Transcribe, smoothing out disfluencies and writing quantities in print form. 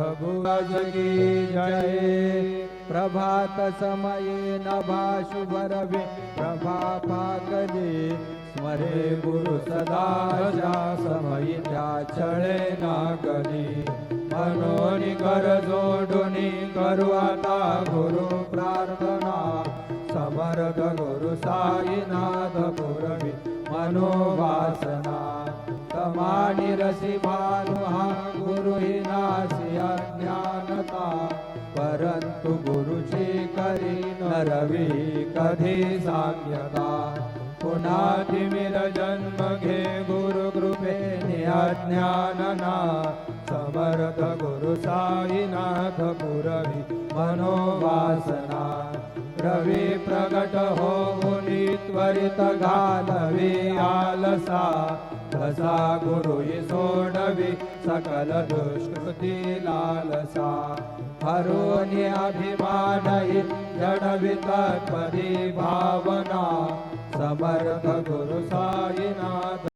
भगुराज की जय। प्रभात समये नभा शुभ रवे प्रभा पाकले स्मरे गुरु सदा ज्या समयी त्या छळे नागली मनोनी कर जोडुनी करू आता गुरु प्रार्थना समर्थ गुरु साईनाथ पुरवी मनोवासना तमानी रसी भानु हा गुरु ही नासी अज्ञानता परंतु गुरुची करी नरवी कधी साम्यता पुन्हा तिमिर जन्म घे गुरु कृपेने अज्ञानना समर्थ गुरु साईनाथ पुरवी मनोवासना रवी प्रगट होऊनी त्वरित घालवी आलसा तसा गुरु सोडवी सकल दुष्कृती लालसा हरोनी अभिमानहि जडवित तत्पदी भावना समर्थ गुरु साईनाथ